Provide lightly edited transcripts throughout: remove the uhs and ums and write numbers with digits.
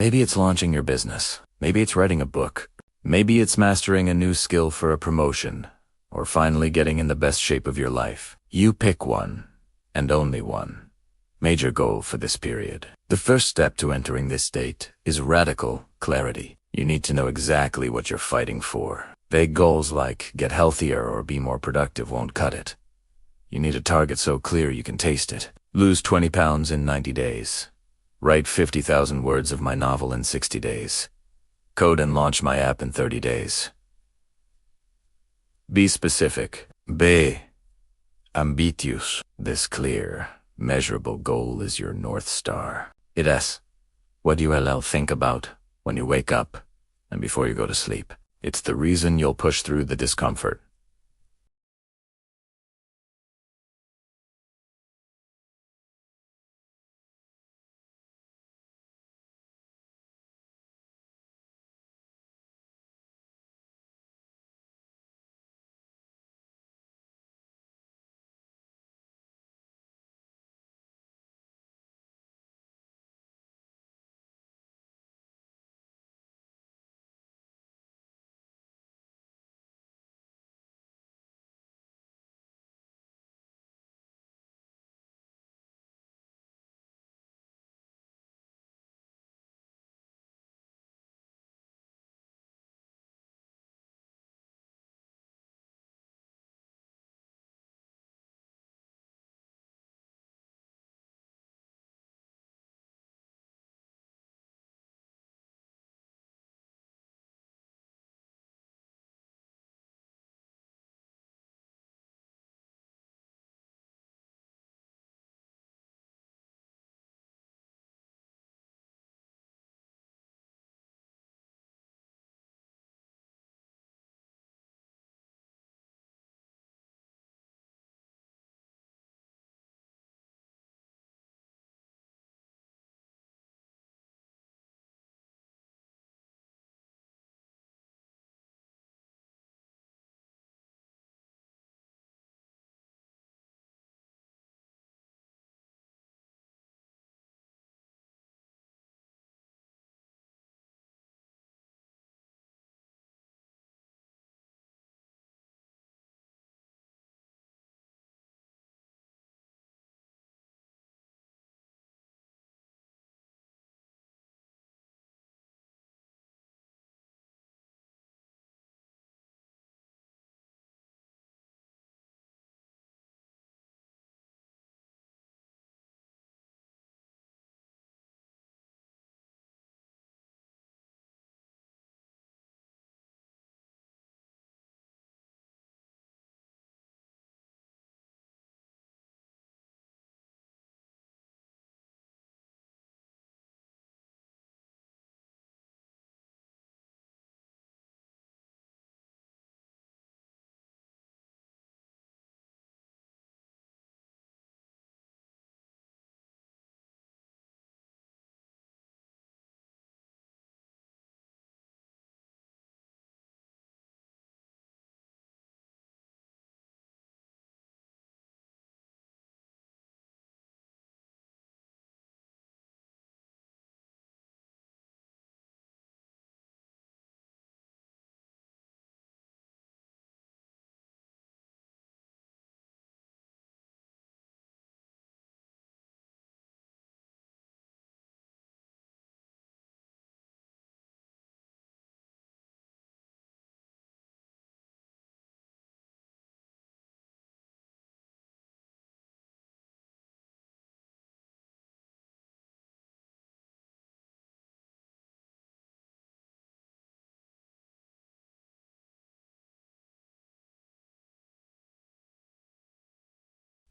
Maybe it's launching your business. Maybe it's writing a book. Maybe it's mastering a new skill for a promotion, or finally getting in the best shape of your life. You pick one, and only one, major goal for this period. The first step to entering this state is radical clarity. You need to know exactly what you're fighting for. Vague goals like get healthier or be more productive won't cut it. You need a target so clear you can taste it. Lose 20 pounds in 90 days. Write 50,000 words of my novel in 60 days. Code and launch my app in 30 days. Be specific. Be ambitious. This clear, measurable goal is your North Star. It is what you will think about when you wake up and before you go to sleep. It's the reason you'll push through the discomfort.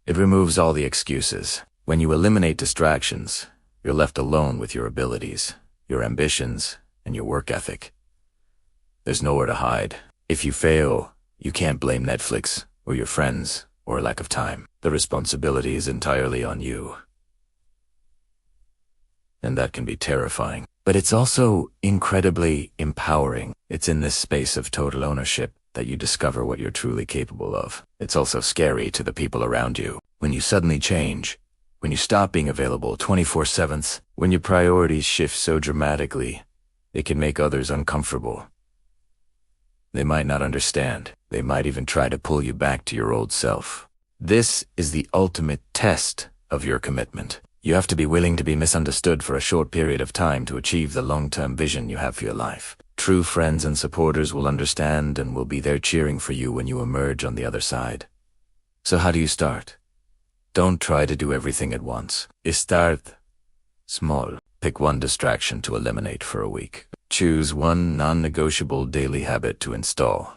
It removes all the excuses. When you eliminate distractions, you're left alone with your abilities, your ambitions, and your work ethic. There's nowhere to hide. If you fail, you can't blame Netflix or your friends or a lack of time. The responsibility is entirely on you. And that can be terrifying. But it's also incredibly empowering. It's in this space of total ownership that you discover what you're truly capable of. It's also scary to the people around you. When you suddenly change, When you stop being available 24/7, when your priorities shift so dramatically, it can make others uncomfortable. They might not understand. They might even try to pull you back to your old self. This is the ultimate test of your commitment. You have to be willing to be misunderstood for a short period of time to achieve the long-term vision you have for your life. True friends and supporters will understand and will be there cheering for you when you emerge on the other side. So how do you start? Don't try to do everything at once. Start small. Pick one distraction to eliminate for a week. Choose one non-negotiable daily habit to install.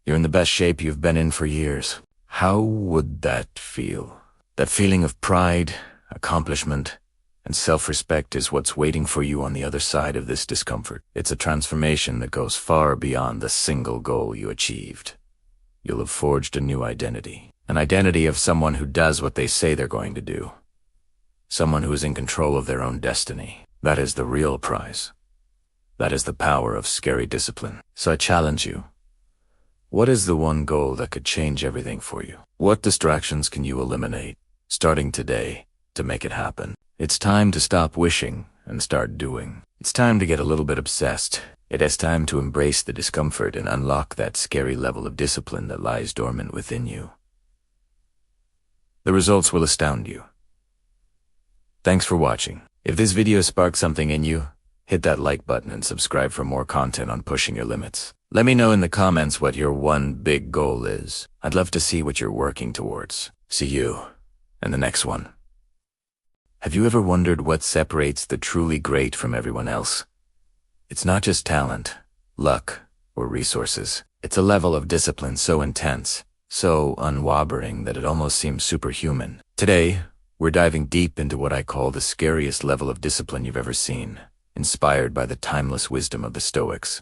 You're in the best shape you've been in for years. How would that feel? That feeling of pride, accomplishment, and self-respect is what's waiting for you on the other side of this discomfort. It's a transformation that goes far beyond the single goal you achieved. You'll have forged a new identity. An identity of someone who does what they say they're going to do. Someone who is in control of their own destiny. That is the real prize. That is the power of scary discipline. So I challenge you. What is the one goal that could change everything for you? What distractions can you eliminate, starting today, to make it happen? It's time to stop wishing and start doing. It's time to get a little bit obsessed. It is time to embrace the discomfort and unlock that scary level of discipline that lies dormant within you. The results will astound you. Thanks for watching. If this video sparked something in you, hit that like button and subscribe for more content on pushing your limits. Let me know in the comments what your one big goal is. I'd love to see what you're working towards. See you in the next one. Have you ever wondered what separates the truly great from everyone else? It's not just talent, luck, or resources. It's a level of discipline so intense, so unwavering that it almost seems superhuman. Today, we're diving deep into what I call the scariest level of discipline you've ever seen, inspired by the timeless wisdom of the Stoics.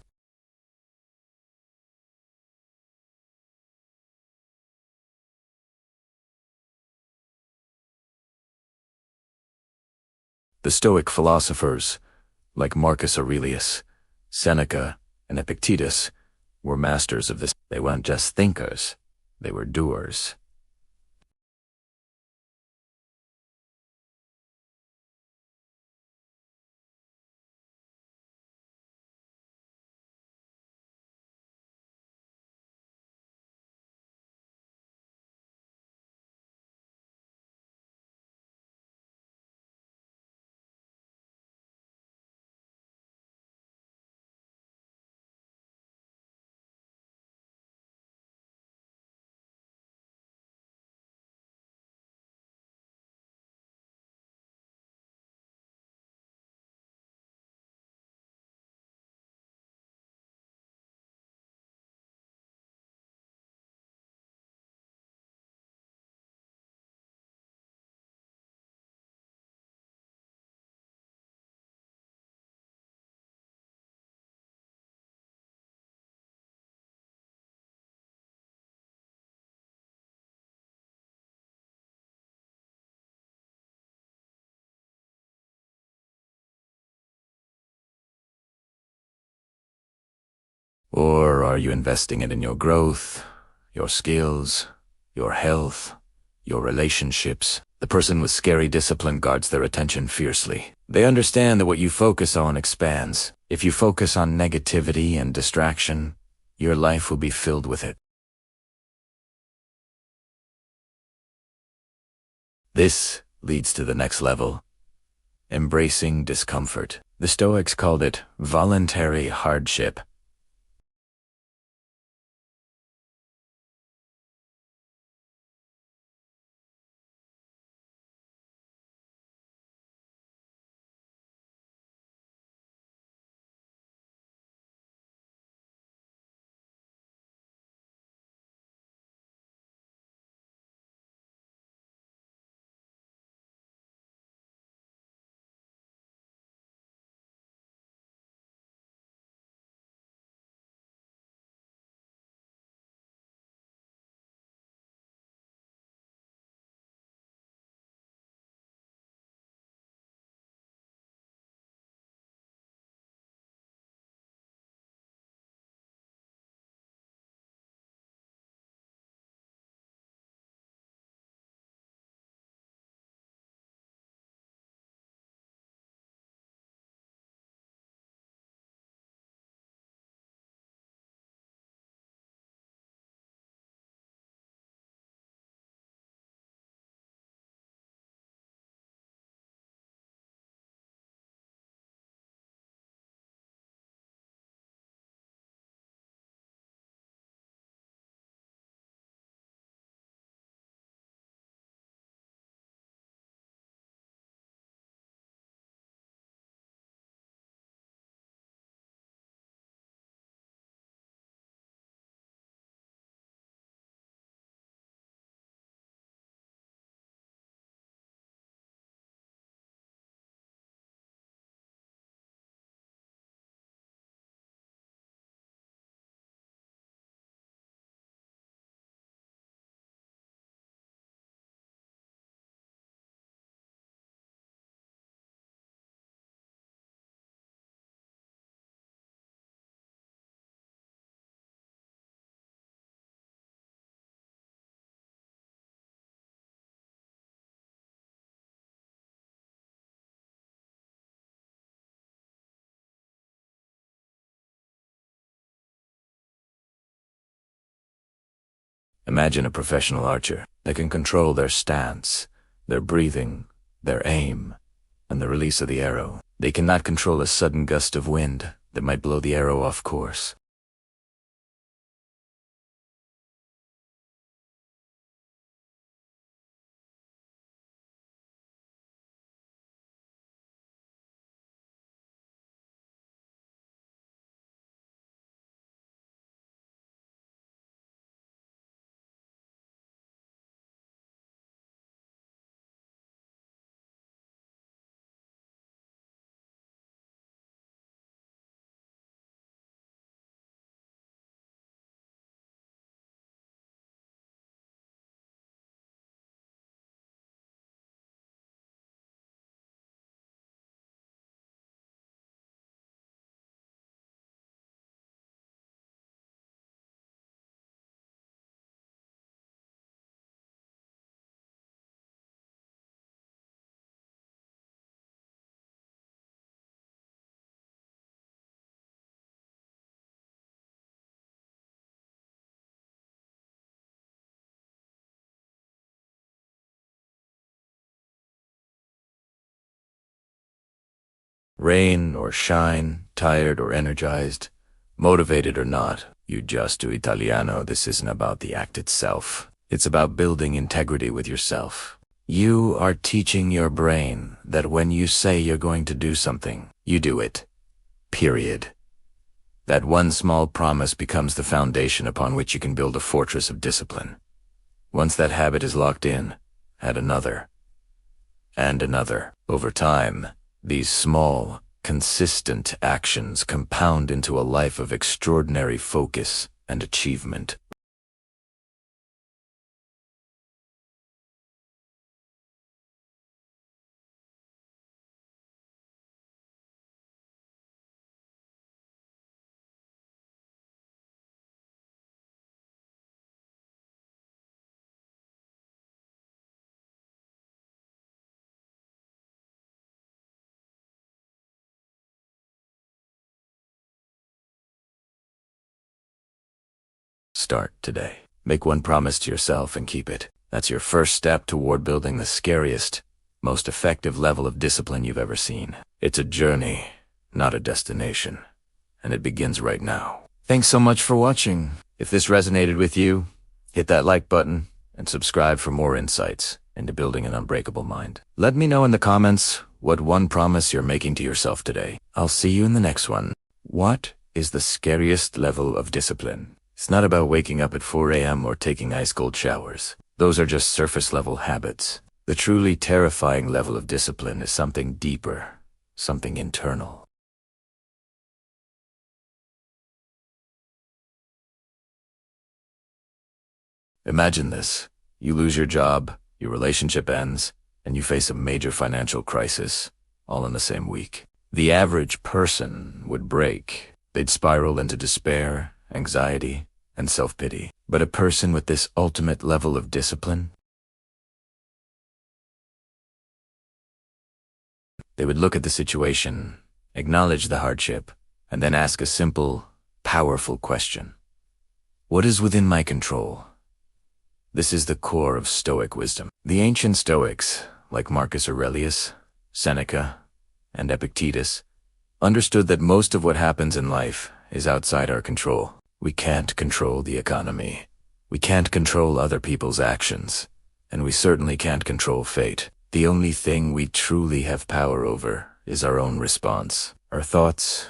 The Stoic philosophers, like Marcus Aurelius, Seneca, and Epictetus, were masters of this. They weren't just thinkers, they were doers. Or are you investing it in your growth, your skills, your health, your relationships? The person with scary discipline guards their attention fiercely. They understand that what you focus on expands. If you focus on negativity and distraction, your life will be filled with it. This leads to the next level, embracing discomfort. The Stoics called it voluntary hardship. Imagine a professional archer that can control their stance, their breathing, their aim, and the release of the arrow. They cannot control a sudden gust of wind that might blow the arrow off course. Rain or shine, tired or energized, motivated or not, you just do Italiano. This isn't about the act itself. It's about building integrity with yourself. You are teaching your brain that when you say you're going to do something, you do it. Period. That one small promise becomes the foundation upon which you can build a fortress of discipline. Once that habit is locked in, add another, and another. Over time, these small, consistent actions compound into a life of extraordinary focus and achievement. Start today. Make one promise to yourself and keep it. That's your first step toward building the scariest, most effective level of discipline you've ever seen. It's a journey, not a destination, and it begins right now. Thanks so much for watching. If this resonated with you, hit that like button and subscribe for more insights into building an unbreakable mind. Let me know in the comments what one promise you're making to yourself today. I'll see you in the next one. What is the scariest level of discipline? It's not about waking up at 4 a.m. or taking ice-cold showers. Those are just surface-level habits. The truly terrifying level of discipline is something deeper, something internal. Imagine this. You lose your job, your relationship ends, and you face a major financial crisis, all in the same week. The average person would break. They'd spiral into despair, anxiety, and self-pity. But a person with this ultimate level of discipline, they would look at the situation, acknowledge the hardship, and then ask a simple, powerful question. What is within my control? This is the core of Stoic wisdom. The ancient Stoics, like Marcus Aurelius, Seneca, and Epictetus, understood that most of what happens in life is outside our control. We can't control the economy. We can't control other people's actions. And we certainly can't control fate. The only thing we truly have power over is our own response, our thoughts,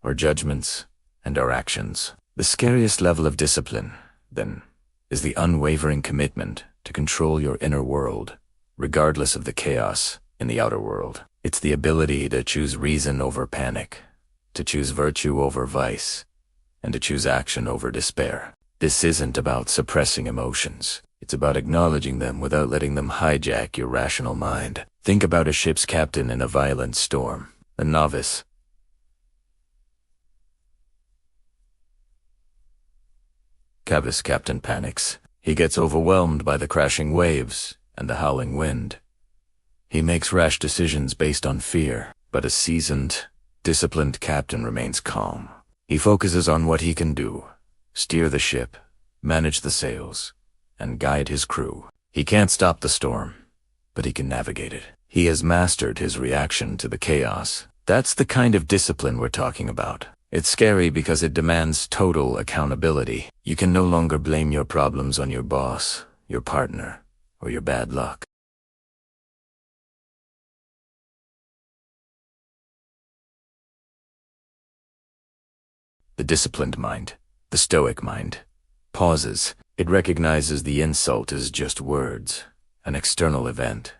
our judgments, and our actions. The scariest level of discipline, then, is the unwavering commitment to control your inner world, regardless of the chaos in the outer world. It's the ability to choose reason over panic, to choose virtue over vice, and to choose action over despair. This isn't about suppressing emotions. It's about acknowledging them without letting them hijack your rational mind. Think about a ship's captain in a violent storm. A novice captain panics. He gets overwhelmed by the crashing waves and the howling wind. He makes rash decisions based on fear, but a seasoned, disciplined captain remains calm. He focuses on what he can do: steer the ship, manage the sails, and guide his crew. He can't stop the storm, but he can navigate it. He has mastered his reaction to the chaos. That's the kind of discipline we're talking about. It's scary because it demands total accountability. You can no longer blame your problems on your boss, your partner, or your bad luck. The disciplined mind, the Stoic mind, pauses. It recognizes the insult as just words, an external event.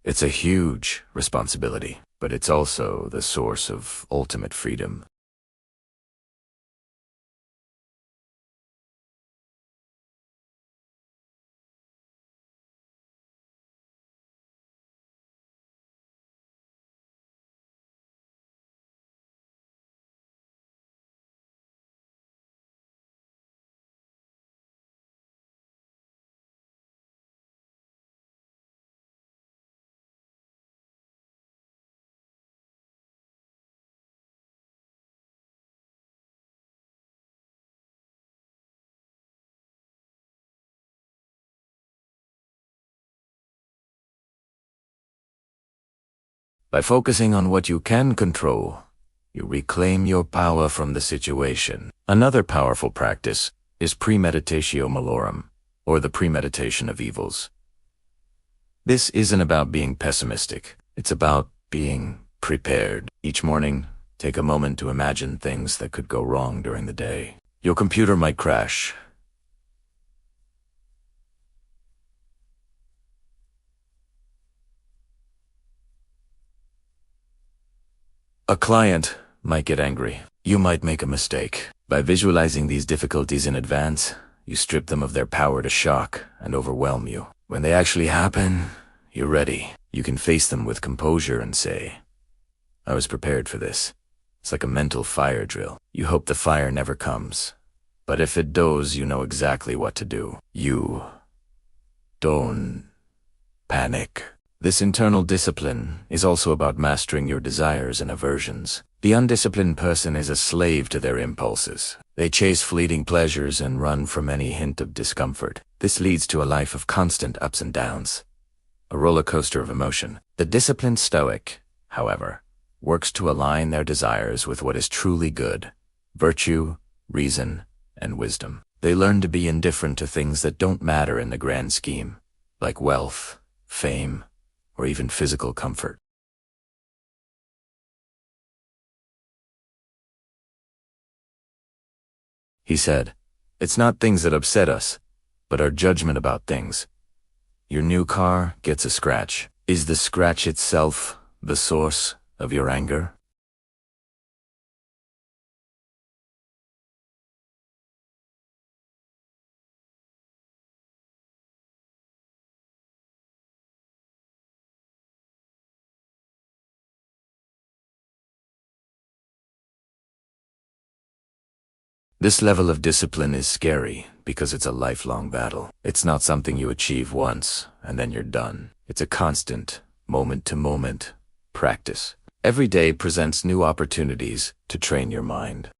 It's a huge responsibility, but it's also the source of ultimate freedom. By focusing on what you can control, you reclaim your power from the situation. Another powerful practice is premeditatio malorum, or the premeditation of evils. This isn't about being pessimistic. It's about being prepared. Each morning, take a moment to imagine things that could go wrong during the day. Your computer might crash. A client might get angry. You might make a mistake. By visualizing these difficulties in advance, you strip them of their power to shock and overwhelm you. When they actually happen, you're ready. You can face them with composure and say, I was prepared for this. It's like a mental fire drill. You hope the fire never comes. But if it does, you know exactly what to do. You don't panic. This internal discipline is also about mastering your desires and aversions. The undisciplined person is a slave to their impulses. They chase fleeting pleasures and run from any hint of discomfort. This leads to a life of constant ups and downs, a roller coaster of emotion. The disciplined Stoic, however, works to align their desires with what is truly good, virtue, reason, and wisdom. They learn to be indifferent to things that don't matter in the grand scheme, like wealth, fame, or even physical comfort. He said, "It's not things that upset us, but our judgment about things. Your new car gets a scratch. Is the scratch itself the source of your anger?" This level of discipline is scary because it's a lifelong battle. It's not something you achieve once and then you're done. It's a constant, moment-to-moment practice. Every day presents new opportunities to train your mind.